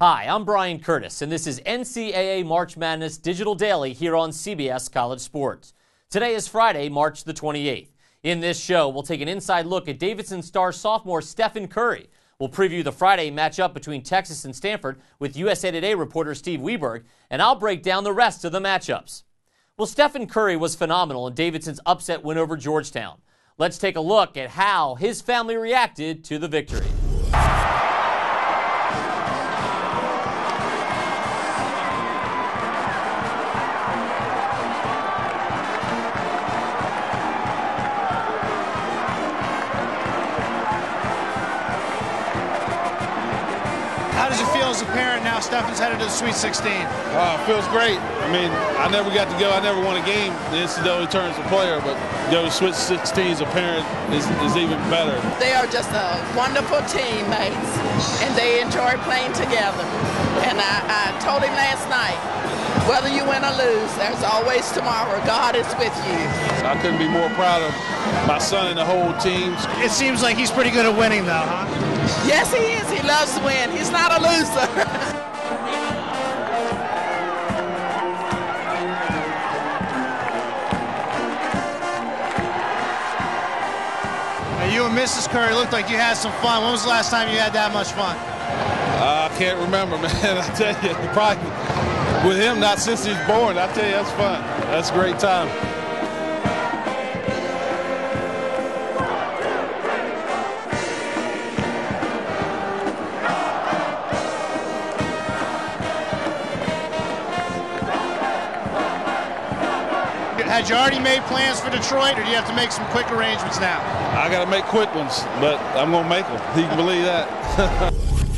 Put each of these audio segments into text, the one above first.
Hi, I'm Brian Curtis, and this is NCAA March Madness Digital Daily here on CBS College Sports. Today is Friday, March the 28th. In this show, we'll take an inside look at Davidson star sophomore Stephen Curry. We'll preview the Friday matchup between Texas and Stanford with USA Today reporter Steve Weberg, and I'll break down the rest of the matchups. Well, Stephen Curry was phenomenal in Davidson's upset win over Georgetown. Let's take a look at how his family reacted to the victory. How does it feel as a parent now Stephen's headed to the Sweet 16? It feels great. I mean, I never got to go. I never won a game in the NCAA tournament as a player, but go to Sweet 16 as a parent is even better. They are just wonderful teammates, and they enjoy playing together. And I told him last night, whether you win or lose, there's always tomorrow. God is with you. I couldn't be more proud of my son and the whole team. It seems like he's pretty good at winning, though, huh? Yes, he is. He loves to win. He's not a loser. Now, you and Mrs. Curry looked like you had some fun. When was the last time you had that much fun? I can't remember, man. I tell you, probably with him, not since he's born. I tell you, that's fun. That's a great time. Had you already made plans for Detroit, or do you have to make some quick arrangements now? I got to make quick ones, but I'm going to make them. You can believe that.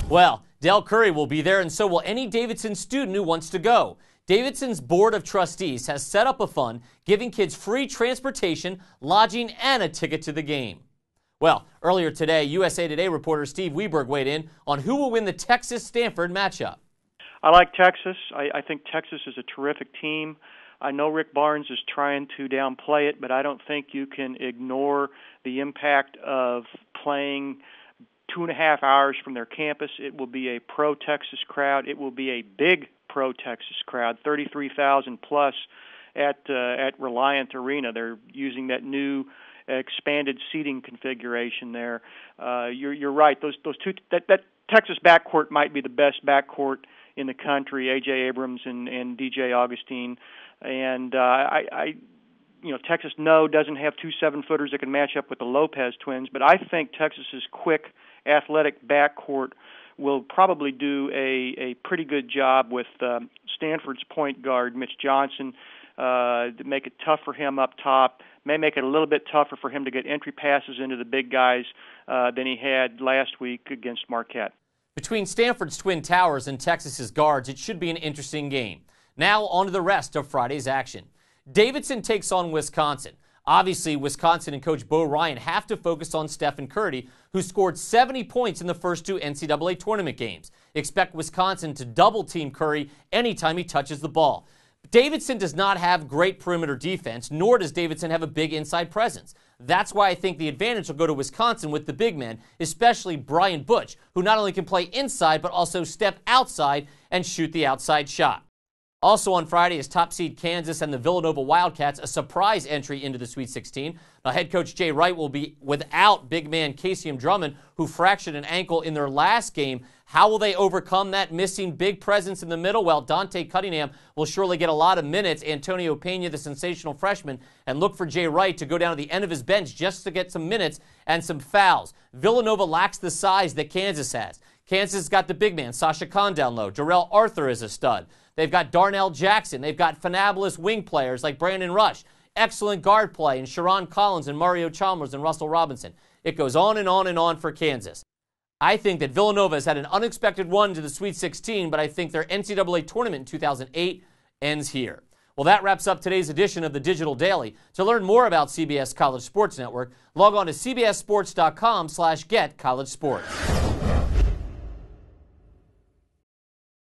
Well, Del Curry will be there, and so will any Davidson student who wants to go. Davidson's Board of Trustees has set up a fund giving kids free transportation, lodging, and a ticket to the game. Well, earlier today, USA Today reporter Steve Weberg weighed in on who will win the Texas-Stanford matchup. I like Texas. I think Texas is a terrific team. I know Rick Barnes is trying to downplay it, but I don't think you can ignore the impact of playing 2.5 hours from their campus. It will be a pro-Texas crowd. It will be a big pro-Texas crowd, 33,000 plus at Reliant Arena. They're using that new expanded seating configuration there. You're right. Those two that Texas backcourt might be the best backcourt in the country. A.J. Abrams and DJ Augustine. And Texas doesn't have two 7-footers that can match up with the Lopez twins, but I think Texas's quick, athletic backcourt will probably do a pretty good job with Stanford's point guard, Mitch Johnson, to make it tough for him up top. May make it a little bit tougher for him to get entry passes into the big guys than he had last week against Marquette. Between Stanford's Twin Towers and Texas's guards, it should be an interesting game. Now on to the rest of Friday's action. Davidson takes on Wisconsin. Obviously, Wisconsin and Coach Bo Ryan have to focus on Stephen Curry, who scored 70 points in the first two NCAA tournament games. Expect Wisconsin to double-team Curry anytime he touches the ball. Davidson does not have great perimeter defense, nor does Davidson have a big inside presence. That's why I think the advantage will go to Wisconsin with the big men, especially Brian Butch, who not only can play inside but also step outside and shoot the outside shot. Also on Friday is top seed Kansas and the Villanova Wildcats, a surprise entry into the Sweet 16. Now, head coach Jay Wright will be without big man Casey Drummond, who fractured an ankle in their last game. How will they overcome that missing big presence in the middle? Well, Dante Cunningham will surely get a lot of minutes. Antonio Pena, the sensational freshman, and look for Jay Wright to go down to the end of his bench just to get some minutes and some fouls. Villanova lacks the size that Kansas has. Kansas has got the big man, Sasha Khan down low. Jarrell Arthur is a stud. They've got Darnell Jackson. They've got fanabulous wing players like Brandon Rush. Excellent guard play in Sharon Collins and Mario Chalmers and Russell Robinson. It goes on and on and on for Kansas. I think that Villanova has had an unexpected run to the Sweet 16, but I think their NCAA tournament in 2008 ends here. Well, that wraps up today's edition of the Digital Daily. To learn more about CBS College Sports Network, log on to cbssports.com/getcollegesports.